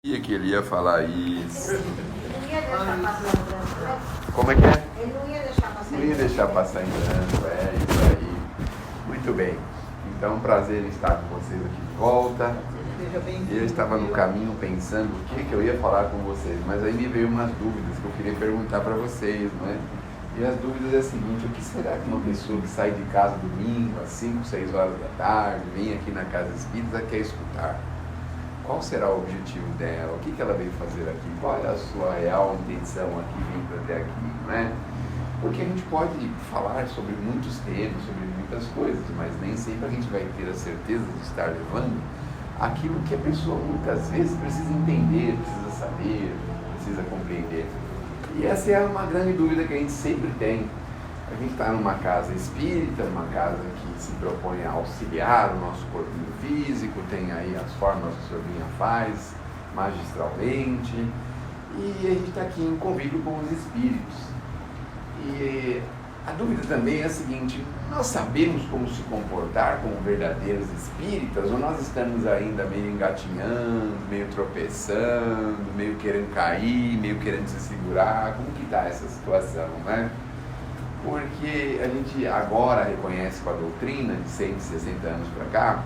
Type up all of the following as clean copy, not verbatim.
Sabia que ele ia falar isso. Ele não ia deixar passar em branco, né? Como é que é? Ele não ia deixar passar Não em ia branco. deixar passar em branco, é isso aí. Muito bem. Então, um prazer estar com vocês aqui de volta. Seja bem-vindo. Eu estava no caminho pensando o que eu ia falar com vocês, mas aí me veio umas dúvidas que eu queria perguntar para vocês, não é? E as dúvidas é a seguinte: o que será que uma pessoa que sai de casa domingo às 5, 6 horas da tarde, vem aqui na Casa Espírita, quer escutar? Qual será o objetivo dela? O que ela veio fazer aqui? Qual é a sua real intenção aqui, vindo até aqui, não é? Porque a gente pode falar sobre muitos temas, sobre muitas coisas, mas nem sempre a gente vai ter a certeza de estar levando aquilo que a pessoa muitas vezes precisa entender, precisa saber, precisa compreender. E essa é uma grande dúvida que a gente sempre tem. A gente está numa casa espírita, uma casa que se propõe a auxiliar o nosso corpinho físico, tem aí as formas que o Sr. Vinha faz magistralmente, e a gente está aqui em convívio com os espíritos. E a dúvida também é a seguinte: nós sabemos como se comportar como verdadeiros espíritas, ou nós estamos ainda meio engatinhando, meio tropeçando, meio querendo cair, meio querendo se segurar? Como que está essa situação, né? Porque a gente agora reconhece com a doutrina de 160 anos para cá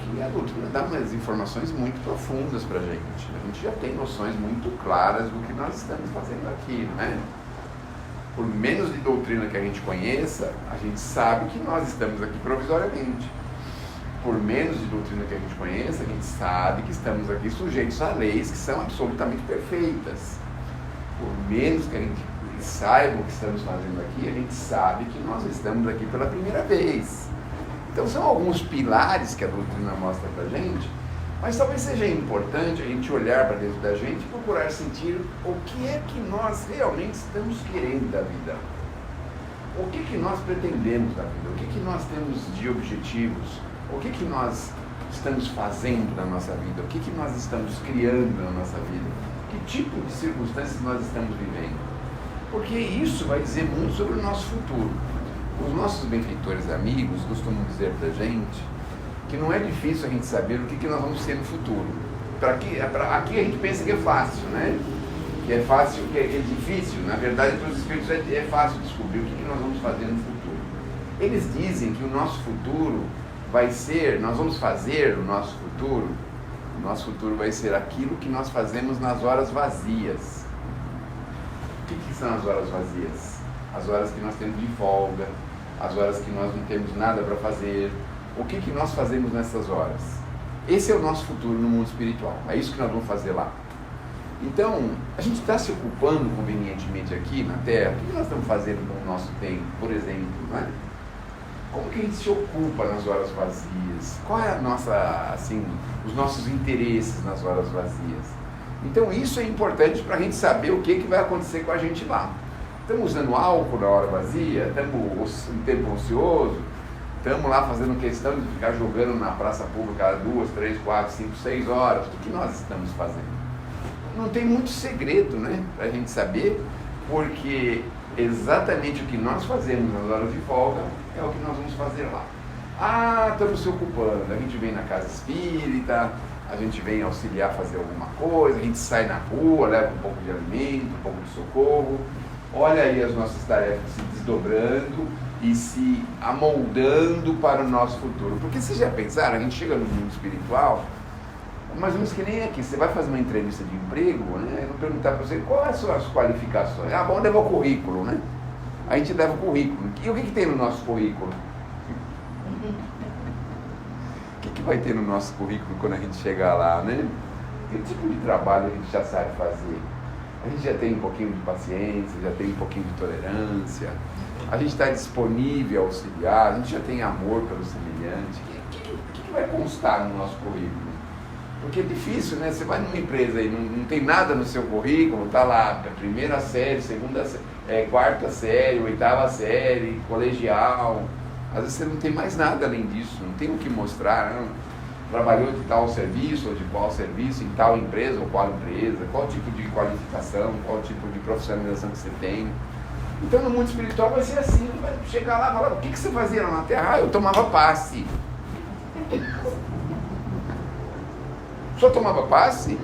que a doutrina dá umas informações muito profundas para a gente. A gente já tem noções muito claras do que nós estamos fazendo aqui, né? Por menos de doutrina que a gente conheça, a gente sabe que nós estamos aqui provisoriamente. Por menos de doutrina que a gente conheça, a gente sabe que estamos aqui sujeitos a leis que são absolutamente perfeitas. Por menos que a gente saiba o que estamos fazendo aqui, a gente sabe que nós estamos aqui pela primeira vez. Então são alguns pilares que a doutrina mostra para a gente, mas talvez seja importante a gente olhar para dentro da gente e procurar sentir o que é que nós realmente estamos querendo da vida. O que que nós pretendemos da vida? O que que nós temos de objetivos? O que que nós estamos fazendo na nossa vida? O que que nós estamos criando na nossa vida? Que tipo de circunstâncias nós estamos vivendo? Porque isso vai dizer muito sobre o nosso futuro. Os nossos benfeitores amigos costumam dizer para a gente que não é difícil a gente saber o que que nós vamos ser no futuro. Aqui a gente pensa que é fácil, né? Que é fácil, que é difícil. Na verdade, para os espíritos é fácil descobrir o que que nós vamos fazer no futuro. Eles dizem que o nosso futuro vai ser, nós vamos fazer o nosso futuro vai ser aquilo que nós fazemos nas horas vazias. O que são as horas vazias? As horas que nós temos de folga, as horas que nós não temos nada para fazer. O que nós fazemos nessas horas? Esse é o nosso futuro no mundo espiritual. É isso que nós vamos fazer lá. Então, a gente está se ocupando convenientemente aqui na Terra. O que nós estamos fazendo com o nosso tempo, por exemplo, né? Como que a gente se ocupa nas horas vazias? Qual é a nossa, assim, os nossos interesses nas horas vazias? Então isso é importante para a gente saber o que vai acontecer com a gente lá. Estamos usando álcool na hora vazia? Estamos em tempo ocioso? Estamos lá fazendo questão de ficar jogando na praça pública 2, 3, 4, 5, 6 horas? O que nós estamos fazendo? Não tem muito segredo, né, para a gente saber, porque exatamente o que nós fazemos nas horas de folga é o que nós vamos fazer lá. Ah, estamos se ocupando, a gente vem na casa espírita, a gente vem auxiliar, fazer alguma coisa, a gente sai na rua, leva um pouco de alimento, um pouco de socorro. Olha aí as nossas tarefas se desdobrando e se amoldando para o nosso futuro. Porque vocês já pensaram, a gente chega no mundo espiritual, mais ou menos que nem aqui, você vai fazer uma entrevista de emprego, né? Eu vou perguntar para você quais são as qualificações. Ah, vamos levar o currículo, né? A gente leva o currículo. E o que tem no nosso currículo? O que vai ter no nosso currículo quando a gente chegar lá, né? Que tipo de trabalho a gente já sabe fazer? A gente já tem um pouquinho de paciência, já tem um pouquinho de tolerância, a gente está disponível a auxiliar, a gente já tem amor pelo semelhante. O que vai constar no nosso currículo? Porque é difícil, né? Você vai numa empresa e não tem nada no seu currículo, está lá, primeira série, segunda série, quarta série, oitava série, colegial. Às vezes você não tem mais nada além disso, não tem o que mostrar, não. Trabalhou de tal serviço ou de qual serviço, em tal empresa ou qual empresa, qual tipo de qualificação, qual tipo de profissionalização que você tem. Então no mundo espiritual vai ser assim, vai chegar lá e falar: o que você fazia lá na Terra? Ah, eu tomava passe. Só tomava passe?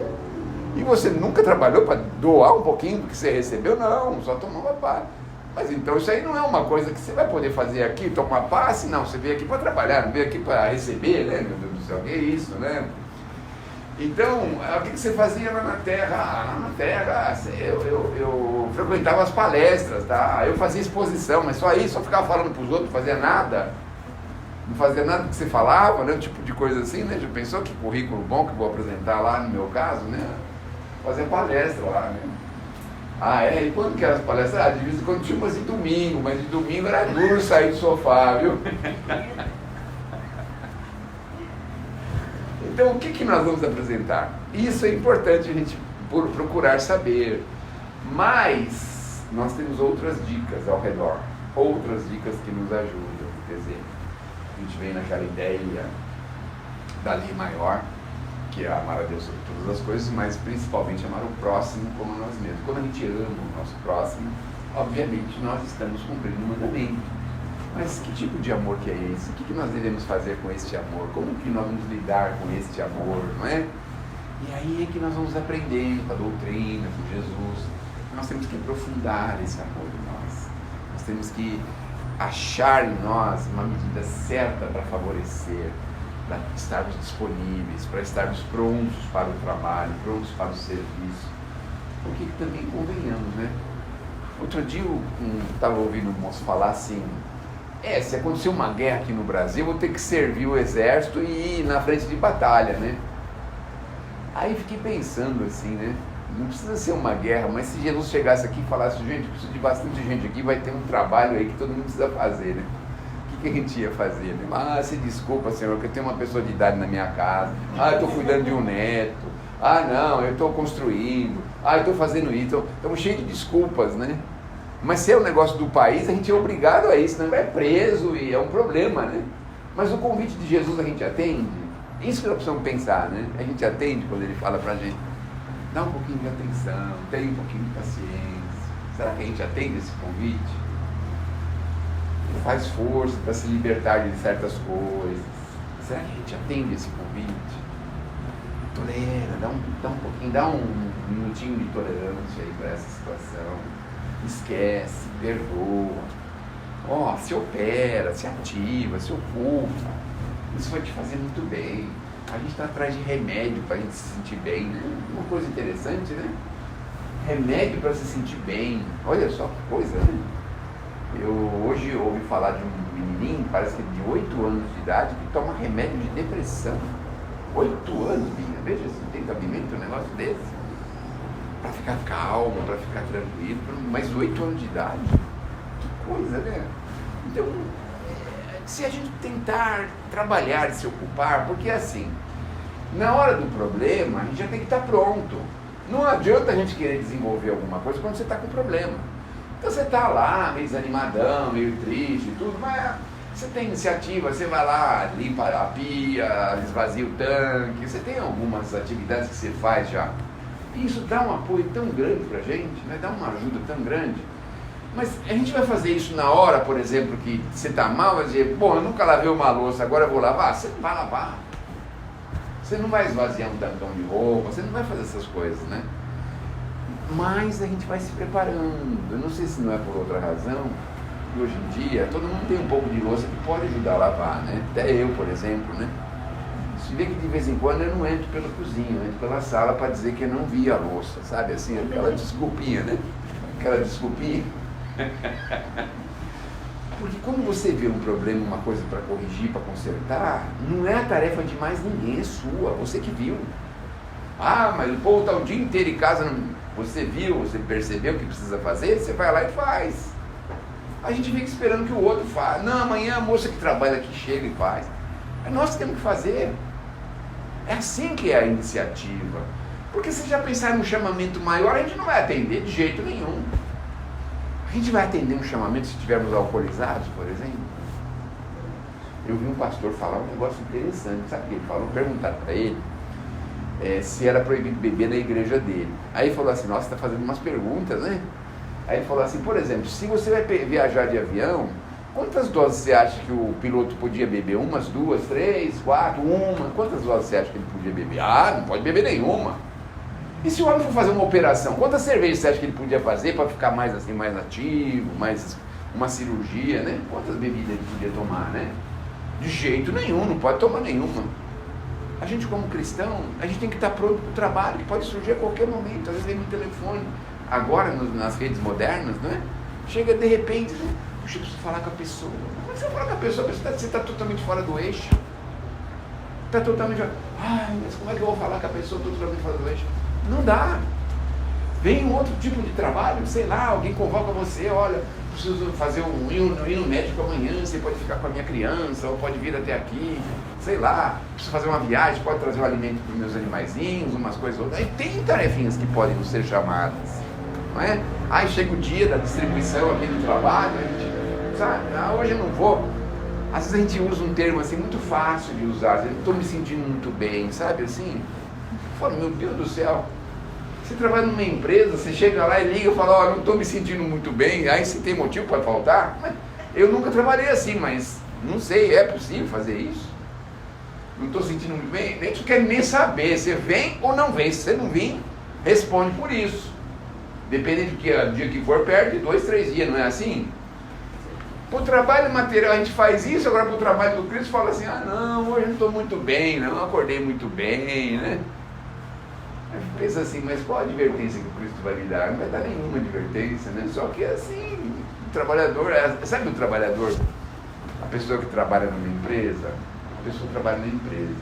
E você nunca trabalhou para doar um pouquinho do que você recebeu? Não, só tomava passe. Mas então isso aí não é uma coisa que você vai poder fazer aqui, tomar passe? Não, você veio aqui para trabalhar, não veio aqui para receber, né? Meu Deus do céu, que é isso, né? Então, o que você fazia lá na terra? Lá na terra, eu frequentava as palestras, tá? Eu fazia exposição, mas só isso, só ficava falando para os outros, não fazia nada. Não fazia nada do que você falava, né? Um tipo de coisa assim, né? Já pensou que currículo bom que eu vou apresentar lá no meu caso, né? Fazer palestra lá, né? Ah, é? E quando que eram as palestras? Ah, de vez em quando tinha umas de domingo, mas de domingo era duro sair do sofá, viu? Então, o que nós vamos apresentar? Isso é importante a gente procurar saber. Mas nós temos outras dicas ao redor, outras dicas que nos ajudam. Quer dizer, a gente vem naquela ideia da lei maior, que é amar a Deus sobre todas as coisas, mas principalmente amar o próximo como nós mesmos. Quando a gente ama o nosso próximo, obviamente nós estamos cumprindo o mandamento. Mas que tipo de amor que é esse? O que nós devemos fazer com este amor? Como que nós vamos lidar com este amor, não é? E aí é que nós vamos aprendendo com a doutrina, com Jesus. Nós temos que aprofundar esse amor em nós. Nós temos que achar em nós uma medida certa para favorecer, para estarmos disponíveis, para estarmos prontos para o trabalho, prontos para o serviço. Porque também convenhamos, né? Outro dia eu estava ouvindo um moço falar assim, se acontecer uma guerra aqui no Brasil, eu vou ter que servir o exército e ir na frente de batalha, né? Aí fiquei pensando assim, né? Não precisa ser uma guerra, mas se Jesus chegasse aqui e falasse, gente, precisa de bastante gente aqui, vai ter um trabalho aí que todo mundo precisa fazer, né? O que a gente ia fazer, né? Ah, se desculpa, Senhor, que eu tenho uma pessoa de idade na minha casa. Ah, eu estou cuidando de um neto. Ah, não, eu estou construindo. Ah, eu estou fazendo isso. Estamos cheios de desculpas, né? Mas se é um negócio do país, a gente é obrigado a isso, senão vai preso e é um problema, né? Mas o convite de Jesus a gente atende? Isso que nós precisamos pensar, né? A gente atende quando ele fala pra gente, dá um pouquinho de atenção, tem um pouquinho de paciência. Será que a gente atende esse convite? Faz força para se libertar de certas coisas. Será que a gente atende esse convite? Tolera, dá um pouquinho, dá um minutinho de tolerância aí para essa situação. Esquece, perdoa, se opera, se ativa, se ocupa. Isso vai te fazer muito bem. A gente está atrás de remédio para a gente se sentir bem, né? Uma coisa interessante, né? Remédio para se sentir bem. Olha só que coisa, né? Eu hoje ouvi falar de um menininho, parece que de 8 anos de idade, que toma remédio de depressão. 8 anos, Binha. Veja se tem cabimento um negócio desse. Para ficar calmo, para ficar tranquilo, mas 8 anos de idade, que coisa, né? Então, se a gente tentar trabalhar e se ocupar, porque assim, na hora do problema, a gente já tem que estar pronto. Não adianta a gente querer desenvolver alguma coisa quando você está com problema. Então você está lá, meio desanimadão, meio triste e tudo, mas você tem iniciativa, você vai lá, limpa a pia, esvazia o tanque, você tem algumas atividades que você faz já. E isso dá um apoio tão grande para a gente, né? Dá uma ajuda tão grande. Mas a gente vai fazer isso na hora, por exemplo, que você está mal, vai dizer, bom, eu nunca lavei uma louça, agora eu vou lavar. Você não vai lavar. Você não vai esvaziar um tantão de roupa, você não vai fazer essas coisas, né? Mas a gente vai se preparando. Eu não sei se não é por outra razão, que hoje em dia todo mundo tem um pouco de louça que pode ajudar a lavar, né? Até eu, por exemplo, né? Você vê que de vez em quando eu não entro pela cozinha, eu entro pela sala para dizer que eu não vi a louça, sabe? Assim, aquela desculpinha, né? Aquela desculpinha. Porque quando você vê um problema, uma coisa para corrigir, para consertar, não é a tarefa de mais ninguém, é sua, você que viu. Ah, mas o povo está o dia inteiro em casa, você viu, você percebeu o que precisa fazer, você vai lá e faz. A gente fica esperando que o outro faça. Não, amanhã a moça que trabalha aqui chega e faz. É nós que temos que fazer. É assim que é a iniciativa. Porque se já pensar num chamamento maior, a gente não vai atender de jeito nenhum. A gente vai atender um chamamento se estivermos alcoolizados, por exemplo? Eu vi um pastor falar um negócio interessante, sabe o que ele falou? Perguntaram para ele se era proibido beber na igreja dele. Aí ele falou assim, nossa, está fazendo umas perguntas, né? Aí ele falou assim, por exemplo, se você vai viajar de avião, quantas doses você acha que o piloto podia beber? 1, 2, 3, 4, 1? Quantas doses você acha que ele podia beber? Ah, não pode beber nenhuma. E se o homem for fazer uma operação, quantas cervejas você acha que ele podia fazer para ficar mais assim, mais ativo, mais uma cirurgia, né? Quantas bebidas ele podia tomar, né? De jeito nenhum, não pode tomar nenhuma. A gente como cristão, a gente tem que estar pronto para o trabalho, que pode surgir a qualquer momento, às vezes vem no telefone, agora nas redes modernas, né? Chega de repente, né? Puxa, eu preciso falar com a pessoa. Como é que você fala com a pessoa? Você está totalmente fora do eixo. Está totalmente... Ai, mas como é que eu vou falar com a pessoa totalmente fora do eixo? Não dá. Vem um outro tipo de trabalho, sei lá, alguém convoca você, olha, preciso fazer ir no médico amanhã, você pode ficar com a minha criança, ou pode vir até aqui, sei lá, preciso fazer uma viagem, pode trazer um alimento para os meus animaizinhos, umas coisas outras. Aí tem tarefinhas que podem não ser chamadas, não é? Aí chega o dia da distribuição aqui do trabalho, a gente, sabe, hoje eu não vou. Às vezes a gente usa um termo assim muito fácil de usar, eu não estou me sentindo muito bem, sabe assim? Fala, meu Deus do céu, você trabalha numa empresa, você chega lá e liga e fala, ó, não estou me sentindo muito bem, aí você tem motivo para faltar? Mas eu nunca trabalhei assim, mas não sei, é possível fazer isso? Não estou sentindo muito bem? Nem tu quer nem saber, você vem ou não vem, se você não vir, responde por isso. Dependendo do dia que for, perde 2, 3 dias, não é assim? Para o trabalho material a gente faz isso, agora para o trabalho do Cristo fala assim, ah não, hoje eu não estou muito bem, não acordei muito bem, né? Pensa assim, mas qual a advertência que o Cristo vai lhe dar? Não vai dar nenhuma advertência, né? Só que assim, o trabalhador, sabe o trabalhador? A pessoa que trabalha numa empresa, a pessoa que trabalha na empresa.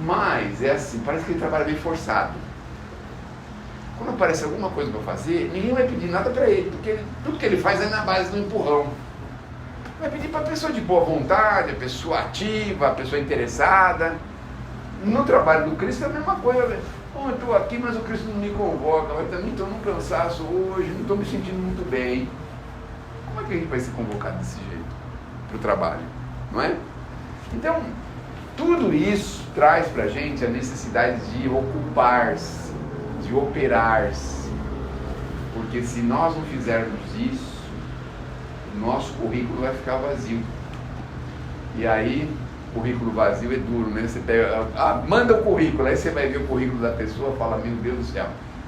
Mas é assim, parece que ele trabalha bem forçado. Quando aparece alguma coisa para fazer, ninguém vai pedir nada para ele, porque tudo que ele faz é na base do empurrão. Vai pedir para a pessoa de boa vontade, a pessoa ativa, a pessoa interessada. No trabalho do Cristo é a mesma coisa, velho. Bom, eu estou aqui, mas o Cristo não me convoca, mas também estou num cansaço hoje, não estou me sentindo muito bem. Como é que a gente vai ser convocado desse jeito para o trabalho? Não é? Então, tudo isso traz para a gente a necessidade de ocupar-se, de operar-se. Porque se nós não fizermos isso, o nosso currículo vai ficar vazio. E aí... currículo vazio é duro, né? Você pega, manda o currículo, aí você vai ver o currículo da pessoa e fala, meu Deus do céu,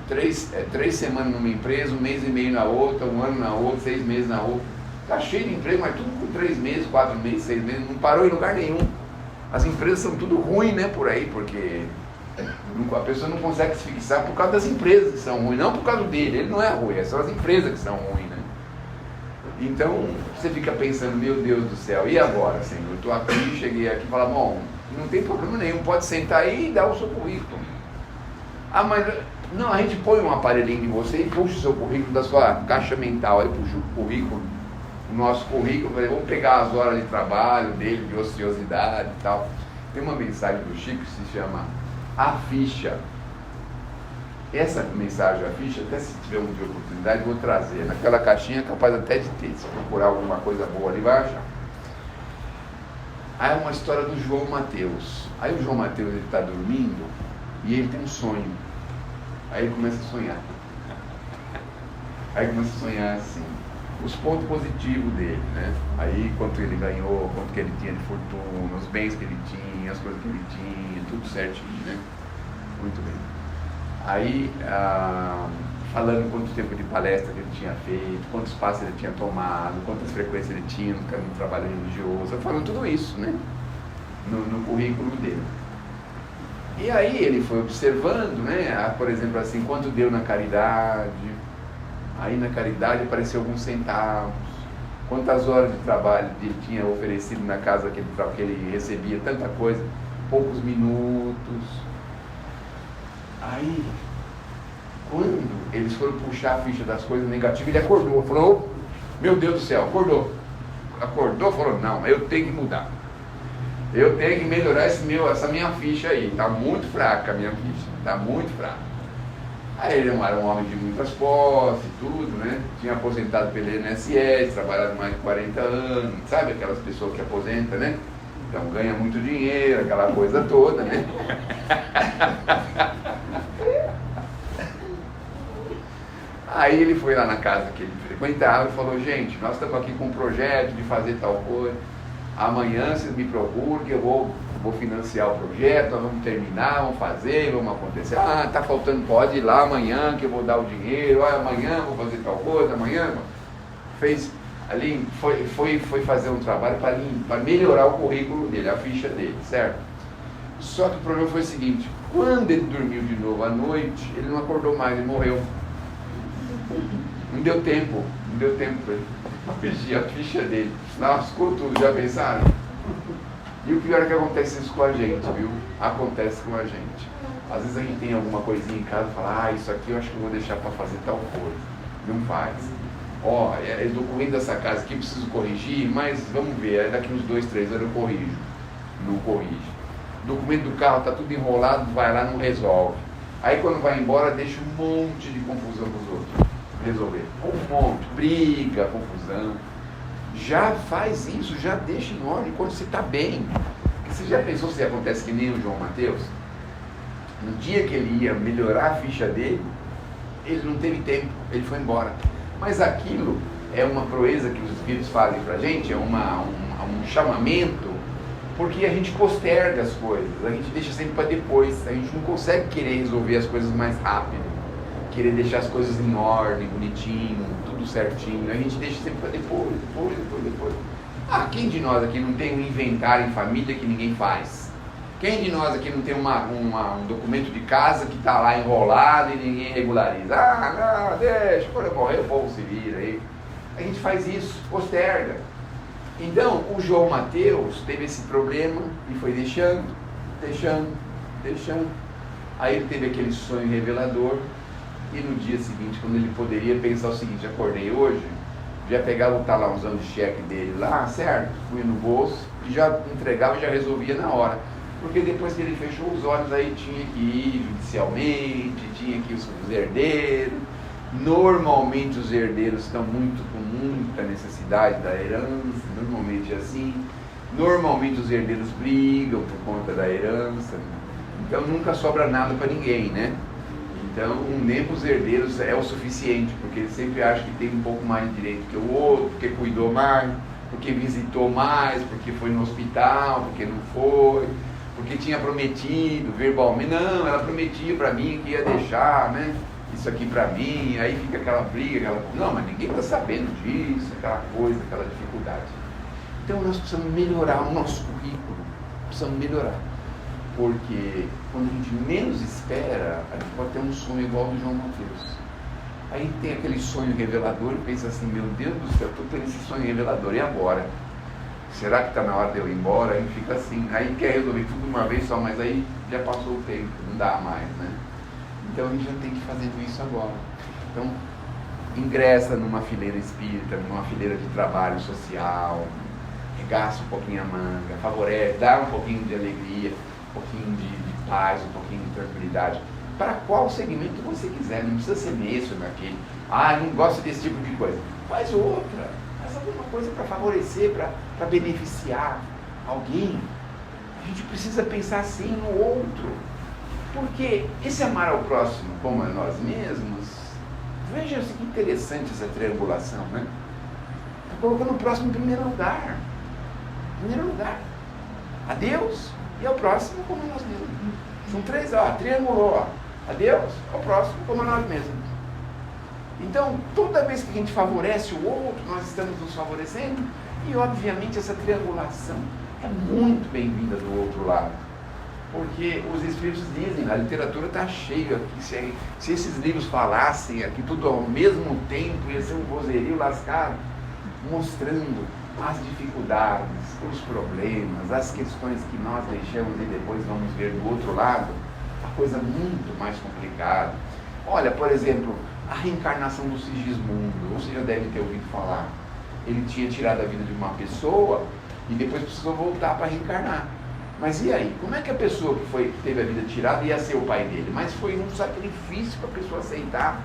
3 semanas numa empresa, 1 mês e meio na outra, 1 ano na outra, 6 meses na outra. Tá cheio de emprego, mas tudo com 3 meses, 4 meses, 6 meses, não parou em lugar nenhum. As empresas são tudo ruins, né, por aí, porque a pessoa não consegue se fixar por causa das empresas que são ruins, não por causa dele, ele não é ruim, são as empresas que são ruins, né? Então, você fica pensando, meu Deus do céu, e agora, Senhor? Eu estou aqui, cheguei aqui e falo, bom, não tem problema nenhum, pode sentar aí e dar o seu currículo. Ah, mas, não, a gente põe um aparelhinho em você e puxa o seu currículo da sua caixa mental, aí puxa o currículo, o nosso currículo, vamos pegar as horas de trabalho dele, de ociosidade e tal. Tem uma mensagem do Chico que se chama A Ficha. Essa mensagem, a ficha, até se tiver um dia de oportunidade, eu vou trazer. Naquela caixinha é capaz até de ter. Se procurar alguma coisa boa ali, vai achar. Aí é uma história do João Mateus. Aí o João Mateus, ele está dormindo e ele tem um sonho. Aí ele começa a sonhar. Aí começa a sonhar assim, os pontos positivos dele, né? Aí quanto ele ganhou, quanto que ele tinha de fortuna, os bens que ele tinha, as coisas que ele tinha, tudo certinho, né? Muito bem. Aí, falando quanto tempo de palestra que ele tinha feito, quantos passos ele tinha tomado, quantas frequências ele tinha no caminho do trabalho religioso, falando tudo isso, né? No currículo dele. E aí ele foi observando, né? Por exemplo, assim, quanto deu na caridade. Aí na caridade apareceu alguns centavos. Quantas horas de trabalho ele tinha oferecido na casa que ele recebia tanta coisa, poucos minutos. Aí, quando eles foram puxar a ficha das coisas negativas, ele acordou, falou, meu Deus do céu, acordou, falou, não, eu tenho que mudar, eu tenho que melhorar essa minha ficha aí, está muito fraca a minha ficha, está muito fraca. Aí ele era um homem de muitas posses, tudo, né, tinha aposentado pelo INSS, trabalhado mais de 40 anos, sabe aquelas pessoas que aposentam, né? Então ganha muito dinheiro, aquela coisa toda, né? Aí ele foi lá na casa que ele frequentava e falou, gente, nós estamos aqui com um projeto de fazer tal coisa, amanhã vocês me procuram que eu vou vou financiar o projeto, nós vamos terminar, vamos fazer, vamos acontecer. Ah, tá faltando, pode ir lá amanhã que eu vou dar o dinheiro, amanhã vou fazer tal coisa, amanhã. Fez ali, foi fazer um trabalho para melhorar o currículo dele, a ficha dele, certo? Só que o problema foi o seguinte, quando ele dormiu de novo à noite, ele não acordou mais, ele morreu. Não deu tempo para ele corrigir a ficha dele. Lascou tudo, já pensaram? E o pior é que acontece isso com a gente, viu? Acontece com a gente. Às vezes a gente tem alguma coisinha em casa e fala, isso aqui eu acho que eu vou deixar para fazer tal coisa. Não faz. É documento dessa casa aqui, preciso corrigir, mas vamos ver, aí daqui uns 2, 3 anos eu corrijo. Não corrige. O documento do carro está tudo enrolado, vai lá, não resolve. Aí quando vai embora, deixa um monte de confusão para os outros resolver. Um monte, briga, confusão. Já faz isso, já deixa em ordem quando você está bem. Você já pensou se acontece que nem o João Mateus? No dia que ele ia melhorar a ficha dele, ele não teve tempo, ele foi embora. Mas aquilo é uma proeza que os Espíritos fazem para a gente, é um chamamento, porque a gente posterga as coisas, a gente deixa sempre para depois, a gente não consegue querer resolver as coisas mais rápido, querer deixar as coisas em ordem, bonitinho, tudo certinho, a gente deixa sempre para depois. Quem de nós aqui não tem um inventário em família que ninguém faz? Quem de nós aqui não tem um documento de casa que está lá enrolado e ninguém regulariza? Não, deixa, quando eu morrer o povo se vira aí. A gente faz isso, posterga. Então, o João Mateus teve esse problema e foi deixando. Aí ele teve aquele sonho revelador e no dia seguinte, quando ele poderia pensar o seguinte, acordei hoje, já pegava o talãozão de cheque dele lá, certo? Fui no bolso e já entregava e já resolvia na hora. Porque depois que ele fechou os olhos, aí tinha que ir judicialmente, tinha que ir os herdeiros. Normalmente os herdeiros estão com muita necessidade da herança, normalmente é assim. Normalmente os herdeiros brigam por conta da herança. Então nunca sobra nada para ninguém, né? Então nem para os herdeiros é o suficiente, porque eles sempre acham que tem um pouco mais de direito que o outro, porque cuidou mais, porque visitou mais, porque foi no hospital, porque não foi, porque tinha prometido verbalmente. Não, ela prometia para mim que ia deixar, né? Isso aqui para mim, aí fica aquela briga, não, mas ninguém está sabendo disso, aquela coisa, aquela dificuldade. Então nós precisamos melhorar o nosso currículo, precisamos melhorar, porque quando a gente menos espera, a gente pode ter um sonho igual ao do João Mateus. Aí tem aquele sonho revelador e pensa assim, meu Deus do céu, estou tendo esse sonho revelador, e agora? Será que está na hora de eu ir embora? Aí fica assim, aí quer resolver tudo de uma vez só, mas aí já passou o tempo, não dá mais, né? Então a gente já tem que fazer isso agora. Então, ingressa numa fileira espírita, numa fileira de trabalho social, regaça um pouquinho a manga, favorece, dá um pouquinho de alegria, um pouquinho de paz, um pouquinho de tranquilidade. Para qual segmento você quiser, não precisa ser nesse ou naquele. Não gosto desse tipo de coisa. Faz outra, faz alguma coisa para favorecer, para beneficiar alguém. A gente precisa pensar assim no outro. Porque esse amar ao próximo como a nós mesmos, veja que interessante essa triangulação, né? Está colocando o próximo em primeiro lugar. A Deus e ao próximo como a nós mesmos. São três, triangulou, a Deus, ao próximo como a nós mesmos. Então, toda vez que a gente favorece o outro, nós estamos nos favorecendo, e obviamente essa triangulação é muito bem-vinda do outro lado. Porque os Espíritos dizem, a literatura está cheia, que se esses livros falassem aqui tudo ao mesmo tempo, ia ser um vozerio lascado, mostrando as dificuldades, os problemas, as questões que nós deixamos e depois vamos ver do outro lado, a coisa muito mais complicada. Olha, por exemplo, a reencarnação do Sigismundo, você já deve ter ouvido falar. Ele tinha tirado a vida de uma pessoa e depois precisou voltar para reencarnar. Mas e aí? Como é que a pessoa que teve a vida tirada ia ser o pai dele? Mas foi um sacrifício para a pessoa aceitar.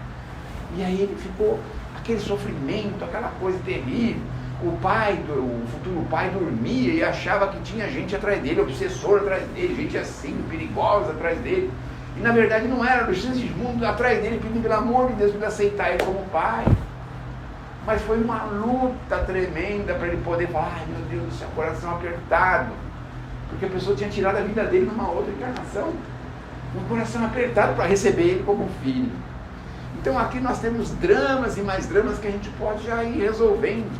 E aí ele ficou, aquele sofrimento, aquela coisa terrível. O futuro pai dormia e achava que tinha gente atrás dele, obsessor atrás dele, gente assim, perigosa atrás dele. E na verdade não era, o Sigismundo atrás dele pedindo pelo amor de Deus para ele aceitar ele como pai. Mas foi uma luta tremenda para ele poder falar, ai meu Deus do céu, coração apertado. porque a pessoa tinha tirado a vida dele numa outra encarnação, um coração apertado para receber ele como filho. Então aqui nós temos dramas e mais dramas que a gente pode já ir resolvendo.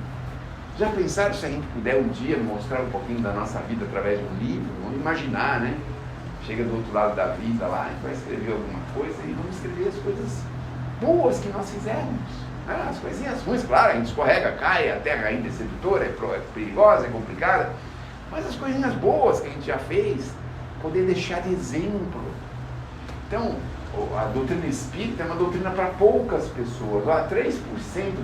Já pensaram se a gente puder um dia mostrar um pouquinho da nossa vida através de um livro? Vamos imaginar, né? Chega do outro lado da vida lá, a gente vai escrever alguma coisa e vamos escrever as coisas boas que nós fizemos. As coisinhas ruins, claro, a gente escorrega, cai, a terra ainda é sedutora, é perigosa, é complicada, mas as coisinhas boas que a gente já fez, poder deixar de exemplo. Então, a doutrina espírita é uma doutrina para poucas pessoas. 3%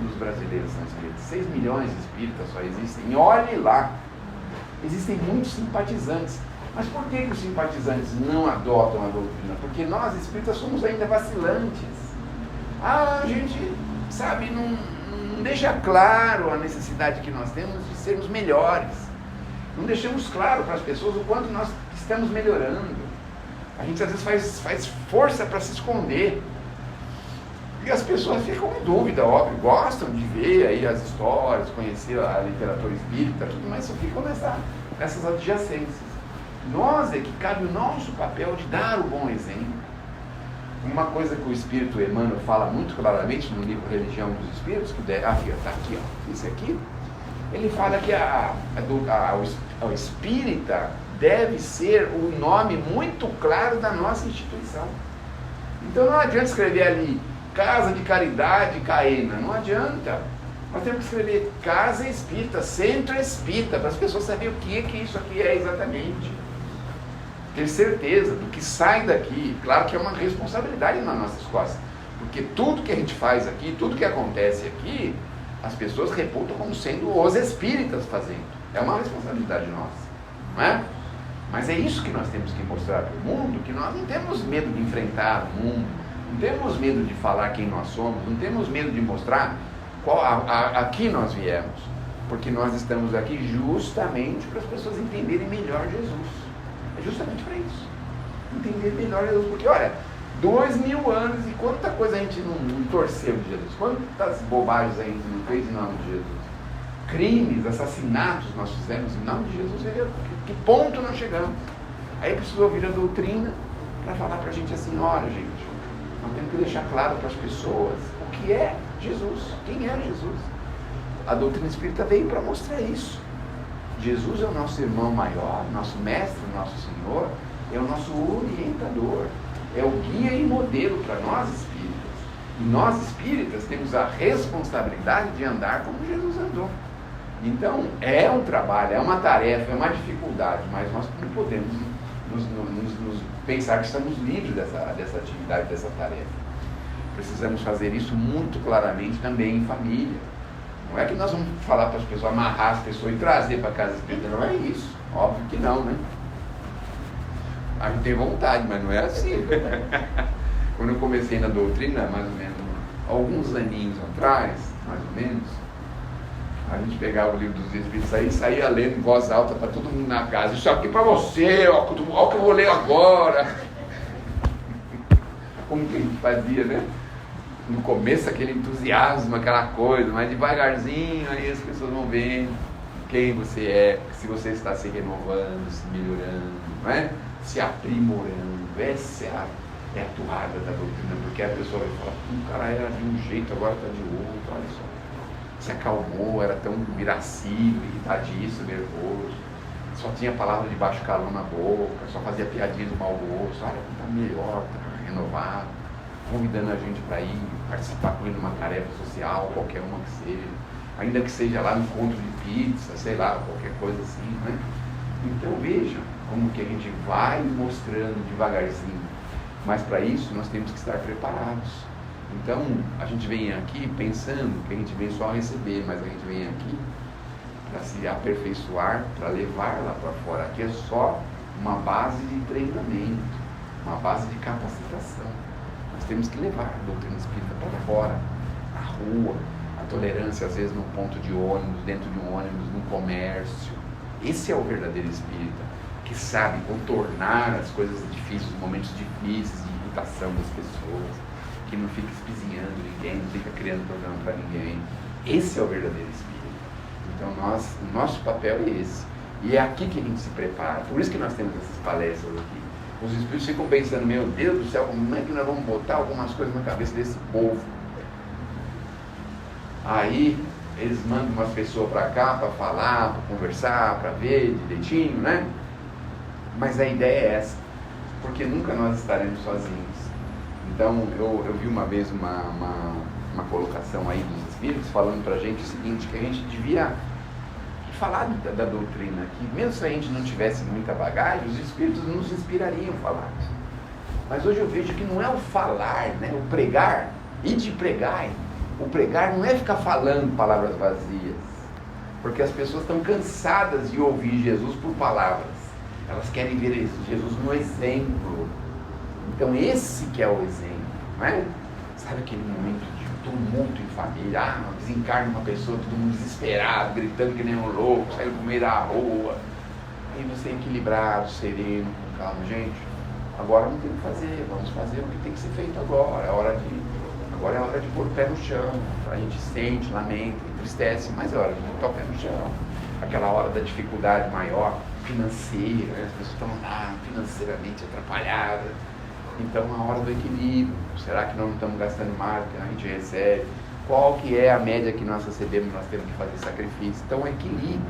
dos brasileiros são espíritas, 6 milhões de espíritas só existem. E olhe lá, existem muitos simpatizantes. Mas por que os simpatizantes não adotam a doutrina? Porque nós espíritas somos ainda vacilantes. A gente, sabe, não deixa claro a necessidade que nós temos de sermos melhores. Não deixamos claro para as pessoas o quanto nós estamos melhorando. A gente às vezes faz força para se esconder. E as pessoas ficam em dúvida, óbvio, gostam de ver aí as histórias, conhecer a literatura espírita, tudo, mas só ficam nessas adjacências. Nós é que cabe o nosso papel de dar o bom exemplo. Uma coisa que o Espírito Emmanuel fala muito claramente no livro Religião dos Espíritos, que está aqui, ó, esse aqui, ele fala que o espírita deve ser o nome muito claro da nossa instituição. Então não adianta escrever ali Casa de Caridade Caena, não adianta. Nós temos que escrever Casa Espírita, Centro Espírita, para as pessoas saberem o que isso aqui é exatamente. Ter certeza do que sai daqui. Claro que é uma responsabilidade nas nossas costas, porque tudo que a gente faz aqui, tudo que acontece aqui, as pessoas reputam como sendo os espíritas fazendo. É uma responsabilidade nossa, não é? Mas é isso que nós temos que mostrar para o mundo, que nós não temos medo de enfrentar o mundo, não temos medo de falar quem nós somos, não temos medo de mostrar a que nós viemos, porque nós estamos aqui justamente para as pessoas entenderem melhor Jesus. É justamente para isso, entender melhor Jesus, porque olha, 2000 anos e quanta coisa a gente não torceu de Jesus, quantas bobagens a gente não fez em nome de Jesus, crimes, assassinatos nós fizemos em nome de Jesus. Que ponto nós chegamos? Aí precisou vir a doutrina para falar para a gente assim, olha gente, nós temos que deixar claro para as pessoas o que é Jesus, quem é Jesus. A doutrina espírita veio para mostrar isso. Jesus é o nosso irmão maior, nosso mestre, nosso Senhor, é o nosso orientador, é o guia e modelo para nós espíritas. E nós espíritas temos a responsabilidade de andar como Jesus andou. Então, é um trabalho, é uma tarefa, é uma dificuldade, mas nós não podemos nos pensar que estamos livres dessa atividade, dessa tarefa. Precisamos fazer isso muito claramente também em família. Não é que nós vamos falar para as pessoas, amarrar as pessoas e trazer para a casa espírita, não é isso. Óbvio que não, né? A gente tem vontade, mas não é assim. Quando eu comecei na doutrina, mais ou menos, alguns aninhos atrás, mais ou menos, a gente pegava o livro dos Espíritos aí e saía lendo em voz alta para todo mundo na casa. Isso aqui para você, ó o que eu vou ler agora. Como que a gente fazia, né? No começo aquele entusiasmo, aquela coisa, mas devagarzinho aí as pessoas vão vendo quem você é, se você está se renovando, se melhorando, não é? Se aprimorando. Essa é a toada da doutrina, porque a pessoa vai falar, o cara era de um jeito, agora está de outro, olha só. Se acalmou, era tão irascível, irritadiço, nervoso, só tinha palavra de baixo calão na boca, só fazia piadinha do mau gosto, olha, está melhor, está renovado, convidando a gente para ir participar com ele numa tarefa social, qualquer uma que seja, ainda que seja lá no encontro de pizza, sei lá, qualquer coisa assim, né? Então vejam como que a gente vai mostrando devagarzinho, mas para isso nós temos que estar preparados. Então a gente vem aqui pensando que a gente vem só receber, mas a gente vem aqui para se aperfeiçoar, para levar lá para fora. Aqui é só uma base de treinamento, uma base de capacitação. Nós temos que levar a doutrina espírita para fora, na rua, a tolerância às vezes no ponto de ônibus, dentro de um ônibus, no comércio. Esse é o verdadeiro espírita, que sabe contornar as coisas difíceis, os momentos difíceis de irritação das pessoas, que não fica espizinhando ninguém, não fica criando problema para ninguém. Esse é o verdadeiro espírita. Então o nosso papel é esse. E é aqui que a gente se prepara. Por isso que nós temos essas palestras aqui. Os espíritos ficam pensando, meu Deus do céu, como é que nós vamos botar algumas coisas na cabeça desse povo? Aí eles mandam umas pessoas para cá para falar, para conversar, para ver direitinho, né? Mas a ideia é essa, porque nunca nós estaremos sozinhos. Então eu vi uma vez uma colocação aí dos espíritos falando para a gente o seguinte, que a gente devia falar da doutrina, que mesmo se a gente não tivesse muita bagagem, os espíritos nos inspirariam a falar. Mas hoje eu vejo que não é o falar, né? O pregar, e de pregar. O pregar não é ficar falando palavras vazias, porque as pessoas estão cansadas de ouvir Jesus por palavras. Elas querem ver Jesus no exemplo. Então esse que é o exemplo, não é? Sabe aquele momento de tumulto em família, desencarna uma pessoa, todo mundo desesperado, gritando que nem um louco, saindo no meio da rua. Aí você é equilibrado, sereno, com calma. Gente, agora não tem o que fazer, vamos fazer o que tem que ser feito agora. Agora é a hora de pôr o pé no chão. A gente sente, lamenta, entristece, mas é hora de botar o pé no chão. Aquela hora da dificuldade maior, financeira, as pessoas estão lá financeiramente atrapalhadas. Então, a hora do equilíbrio. Será que nós não estamos gastando mais do que a gente recebe? Qual que é a média que nós recebemos? Nós temos que fazer sacrifício. Então, o equilíbrio.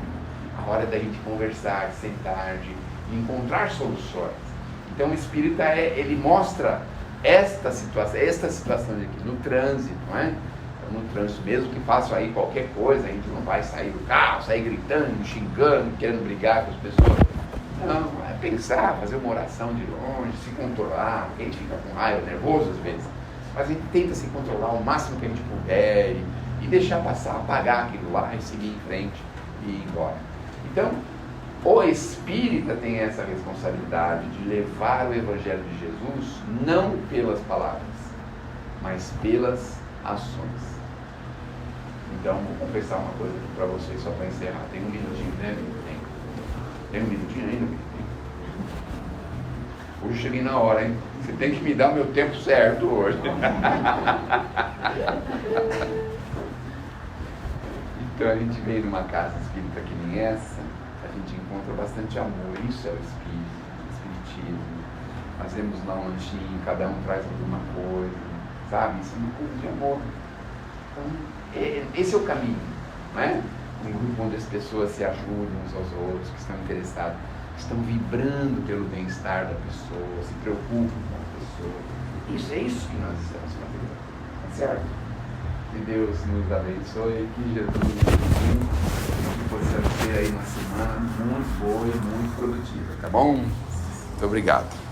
A hora da gente conversar, de sentar, de encontrar soluções. Então, o espírita, ele mostra esta situação de aqui, no trânsito, não é? Então, no trânsito, mesmo que faça aí qualquer coisa, a gente não vai sair do carro, sair gritando, xingando, querendo brigar com as pessoas. Não, é pensar, fazer uma oração de longe, se controlar. A gente fica com raiva, nervoso às vezes, mas a gente tenta se controlar o máximo que a gente puder e deixar passar, apagar aquilo lá e seguir em frente e ir embora. Então, o espírita tem essa responsabilidade de levar o Evangelho de Jesus não pelas palavras, mas pelas ações. Então, vou confessar uma coisa aqui para vocês, só para encerrar. Tem um minutinho, né, amigo? Tem um minutinho ainda, amigo? Hoje eu cheguei na hora, hein? Você tem que me dar o meu tempo certo hoje. Então, a gente veio numa casa espírita que nem essa, a gente encontra bastante amor. Isso é o espiritismo. Nós vemos lá um lanchinho, cada um traz alguma coisa, sabe? Isso é uma coisa de amor. Então, esse é o caminho, não é? Um grupo onde as pessoas se ajudam uns aos outros, que estão interessados, que estão vibrando pelo bem-estar da pessoa, se preocupam com a pessoa. Isso é isso que nós estamos fazendo, tá certo? Que Deus nos abençoe, que Jesus nos abençoe, que possamos ter aí uma semana muito boa e muito produtiva, tá bom? Muito obrigado.